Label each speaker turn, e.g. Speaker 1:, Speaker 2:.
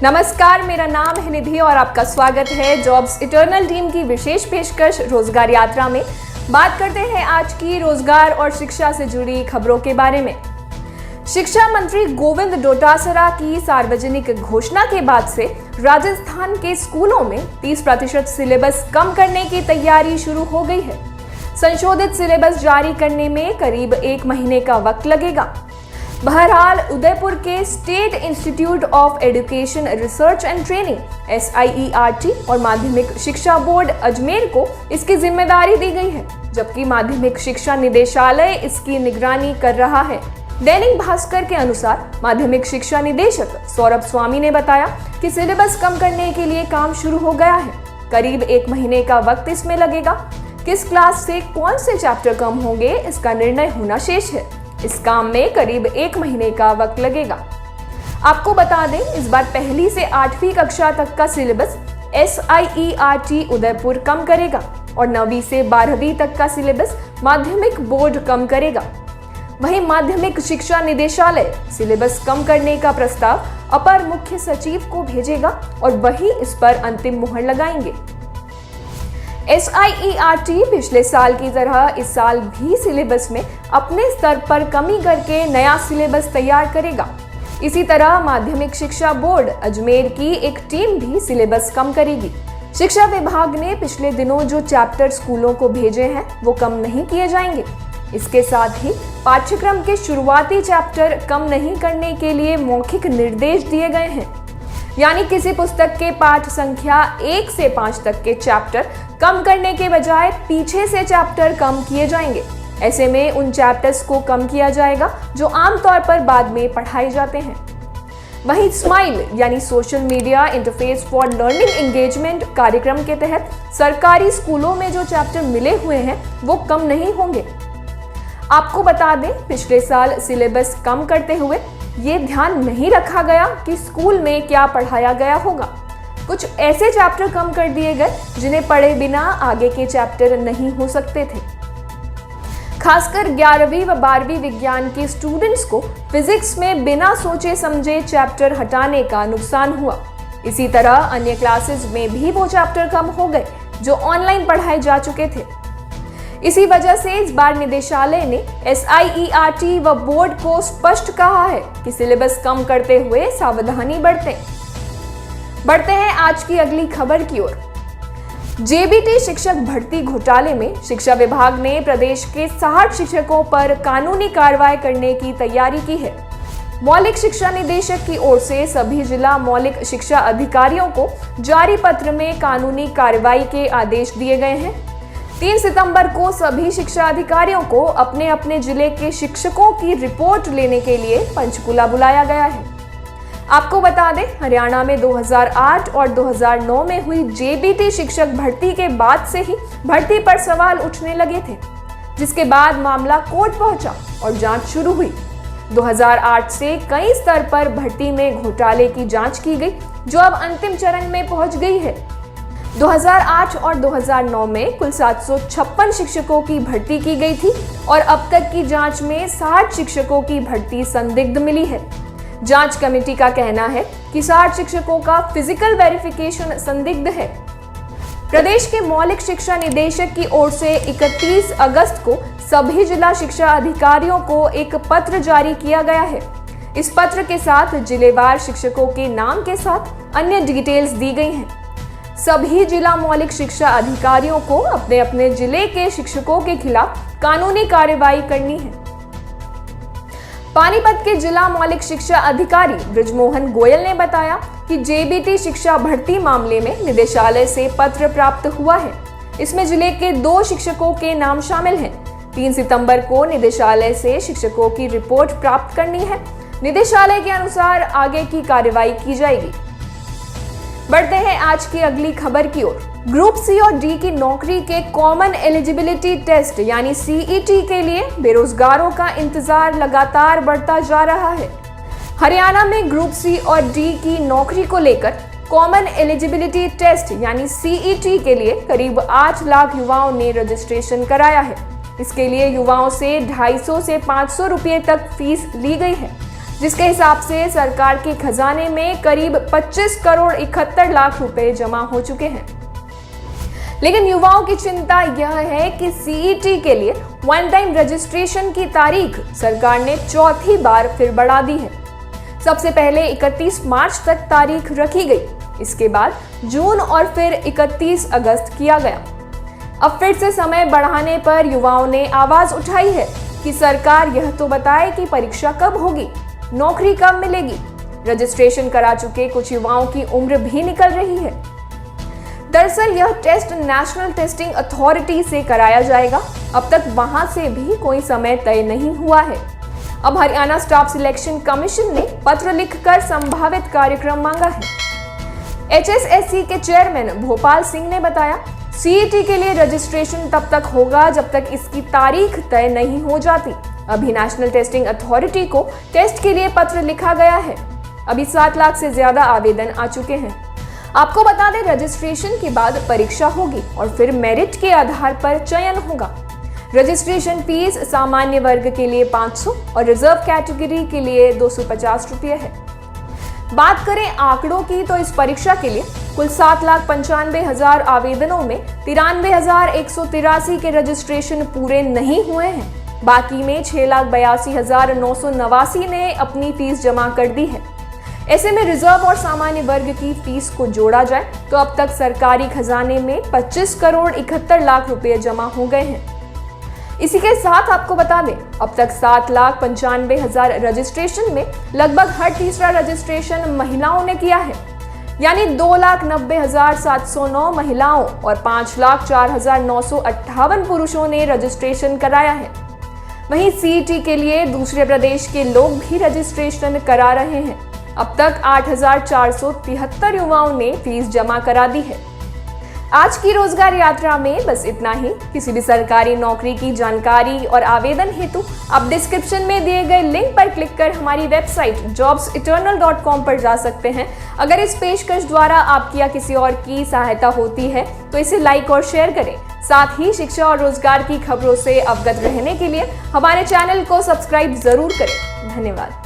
Speaker 1: नमस्कार, मेरा नाम है निधि और आपका स्वागत है जॉब्स इटर्नल टीम की विशेष पेशकश रोजगार यात्रा में। बात करते हैं आज की रोजगार और शिक्षा से जुड़ी खबरों के बारे में। शिक्षा मंत्री गोविंद डोटासरा की सार्वजनिक घोषणा के बाद से राजस्थान के स्कूलों में 30% सिलेबस कम करने की तैयारी शुरू हो गई है। संशोधित सिलेबस जारी करने में करीब 1 महीने का वक्त लगेगा। बहरहाल उदयपुर के state institute of education research and training SIERT और माध्यमिक शिक्षा बोर्ड अजमेर को इसकी जिम्मेदारी दी गई है, जबकि माध्यमिक शिक्षा निदेशालय इसकी निगरानी कर रहा है। दैनिक भास्कर के अनुसार माध्यमिक शिक्षा निदेशक सौरभ स्वामी ने बताया कि सिलेबस कम करने के लिए काम शुरू हो गया है। करीब 1 महीने का वक्त इसमें लगेगा। किस क्लास से कौन से चैप्टर कम होंगे, इसका निर्णय होना शेष है। इस काम में करीब 1 महीने का वक्त लगेगा। आपको बता दें, इस बार 1ली से 8वीं कक्षा तक का सिलेबस SIERT उदयपुर कम करेगा और 9वीं से 12वीं तक का सिलेबस माध्यमिक बोर्ड कम करेगा। वहीं माध्यमिक शिक्षा निदेशालय सिलेबस कम करने का प्रस्ताव अपर मुख्य सचिव को भेजेगा और वही इस पर अंतिम मुहर लगाएंगे। SIERT पिछले साल की तरह इस साल भी सिलेबस में अपने स्तर पर कमी करके नया सिलेबस तैयार करेगा। इसी तरह माध्यमिक शिक्षा बोर्ड अजमेर की एक टीम भी सिलेबस कम करेगी। शिक्षा विभाग ने पिछले दिनों जो चैप्टर स्कूलों को भेजे हैं वो कम नहीं किए जाएंगे। इसके साथ ही पाठ्यक्रम के शुरुआती चैप्टर कम नहीं करने के लिए मौखिक निर्देश दिए गए हैं। यानी किसी पुस्तक के पाठ संख्या 1 से 5 तक के चैप्टर कम करने के बजाय पीछे से चैप्टर कम किए जाएंगे। ऐसे में उन चैप्टर्स को कम किया जाएगा जो आमतौर पर बाद में पढ़ाए जाते हैं। वहीं स्माइल यानी social media interface for learning engagement कार्यक्रम के तहत सरकारी स्कूलों में जो चैप्टर मिले हुए हैं वो कम नहीं होंगे। आपको बता दें, पिछले साल सिलेबस कम करते हुए ये ध्यान नहीं रखा गया कि स्कूल में क्या पढ़ाया गया होगा। कुछ ऐसे चैप्टर कम कर दिए गए जिन्हें पढ़े बिना आगे के चैप्टर नहीं हो सकते थे। खासकर 11वीं व 12वीं विज्ञान के स्टूडेंट्स को फिजिक्स में बिना सोचे समझे चैप्टर हटाने का नुकसान हुआ। इसी तरह अन्य क्लासेस में भी वो चैप्टर कम हो गए जो ऑनलाइन पढ़ाए जा चुके थे। इसी वजह से इस बार निदेशालय ने SIERT व बोर्ड को स्पष्ट कहा है कि सिलेबस कम करते हुए सावधानी बरतें। बढ़ते हैं आज की अगली खबर की ओर। JBT शिक्षक भर्ती घोटाले में शिक्षा विभाग ने प्रदेश के 60 शिक्षकों पर कानूनी कार्रवाई करने की तैयारी की है। मौलिक शिक्षा निदेशक की ओर से सभी जिला मौलिक शिक्षा अधिकारियों को जारी पत्र में कानूनी कार्रवाई के आदेश दिए गए हैं। 3 सितंबर को सभी शिक्षा अधिकारियों को अपने अपने जिले के शिक्षकों की रिपोर्ट लेने के लिए पंचकुला बुलाया गया है। आपको बता दें, हरियाणा में 2008 और 2009 में हुई JBT शिक्षक भर्ती के बाद से ही भर्ती पर सवाल उठने लगे थे, जिसके बाद मामला कोर्ट पहुंचा और जांच शुरू हुई। 2008 से कई स्तर पर भर्ती में घोटाले की जांच की गई, जो अब अंतिम चरण में पहुंच गई है। 2008 और 2009 में कुल 756 शिक्षकों की भर्ती की गई थी और अब तक की जांच में 60 शिक्षकों की भर्ती संदिग्ध मिली है। जांच कमेटी का कहना है कि 60 शिक्षकों का फिजिकल वेरिफिकेशन संदिग्ध है। प्रदेश के मौलिक शिक्षा निदेशक की ओर से 31 अगस्त को सभी जिला शिक्षा अधिकारियों को एक पत्र जारी किया गया है। इस पत्र के साथ जिलेवार शिक्षकों के नाम के साथ अन्य डिटेल्स दी गई हैं। सभी जिला मौलिक शिक्षा अधिकारियों को अपने अपने जिले के शिक्षकों के खिलाफ कानूनी कार्रवाई करनी है। पानीपत के जिला मौलिक शिक्षा अधिकारी ब्रिजमोहन गोयल ने बताया कि JBT शिक्षा भर्ती मामले में निदेशालय से पत्र प्राप्त हुआ है। इसमें जिले के 2 शिक्षकों के नाम शामिल हैं। 3 सितंबर को निदेशालय से शिक्षकों की रिपोर्ट प्राप्त करनी है। निदेशालय के अनुसार आगे की कार्रवाई की जाएगी। बढ़ते हैं आज की अगली खबर की ओर। ग्रुप C और D की नौकरी के कॉमन एलिजिबिलिटी टेस्ट यानी CET के लिए बेरोजगारों का इंतजार लगातार बढ़ता जा रहा है। हरियाणा में ग्रुप C और D की नौकरी को लेकर कॉमन एलिजिबिलिटी टेस्ट यानी CET के लिए करीब 8 लाख युवाओं ने रजिस्ट्रेशन कराया है। इसके लिए युवाओं से 250 से 500 रुपये तक फीस ली गई है। जिसके हिसाब से सरकार के खजाने में करीब 25 करोड़ 71 लाख रुपए जमा हो चुके हैं। लेकिन युवाओं की चिंता यह है कि सीईटी के लिए वन टाइम रजिस्ट्रेशन की तारीख सरकार ने चौथी बार फिर बढ़ा दी है। सबसे पहले 31 मार्च तक तारीख रखी गई, इसके बाद जून और फिर 31 अगस्त किया गया। अब फिर से समय बढ़ाने पर युवाओं ने आवाज उठाई है कि सरकार यह तो बताए कि परीक्षा कब होगी, नौकरी कब मिलेगी। रजिस्ट्रेशन करा चुके कुछ युवाओं की उम्र भी निकल रही है। दरअसल यह टेस्ट नेशनल टेस्टिंग अथॉरिटी से कराया जाएगा। अब तक वहां से भी कोई समय तय नहीं हुआ है। अब हरियाणा स्टाफ सिलेक्शन कमीशन ने पत्र लिखकर संभावित कार्यक्रम मांगा है। एचएसएससी के चेयरमैन भोपाल सिंह ने बताया, सीईटी के लिए रजिस्ट्रेशन तब तक होगा जब तक इसकी तारीख तय नहीं हो जाती। अभी नेशनल टेस्टिंग अथॉरिटी को टेस्ट के लिए पत्र लिखा गया है। अभी 7 लाख से ज्यादा आवेदन आ चुके हैं। आपको बता दें, रजिस्ट्रेशन के बाद परीक्षा होगी और फिर मेरिट के आधार पर चयन होगा। रजिस्ट्रेशन फीस सामान्य वर्ग के लिए 500 और रिजर्व कैटेगरी के लिए 250 रुपये है। बात करें आंकड़ों की तो इस परीक्षा के लिए कुल 7,95,000 आवेदनों में 93,183 के रजिस्ट्रेशन पूरे नहीं हुए हैं। बाकी में 6,82,989 ने अपनी फीस जमा कर दी है। ऐसे में रिजर्व और सामान्य वर्ग की फीस को जोड़ा जाए तो अब तक सरकारी खजाने में 25 करोड़ 71 लाख रुपए जमा हो गए हैं। इसी के साथ आपको बता दें, अब तक 7,95,000 रजिस्ट्रेशन में लगभग हर तीसरा रजिस्ट्रेशन महिलाओं ने किया है। यानी 2,90,709 महिलाओं और 5,04,958 पुरुषों ने रजिस्ट्रेशन कराया है। वहीं सीईटी के लिए दूसरे प्रदेश के लोग भी रजिस्ट्रेशन करा रहे हैं। अब तक 8,473 युवाओं ने फीस जमा करा दी है। आज की रोजगार यात्रा में बस इतना ही। किसी भी सरकारी नौकरी की जानकारी और आवेदन हेतु आप डिस्क्रिप्शन में दिए गए लिंक पर क्लिक कर हमारी वेबसाइट jobseternal.com पर जा सकते हैं। अगर इस पेशकश द्वारा आपकी या किसी और की सहायता होती है तो इसे लाइक और शेयर करें। साथ ही शिक्षा और रोजगार की खबरों से अवगत रहने के लिए हमारे चैनल को सब्सक्राइब जरूर करें। धन्यवाद।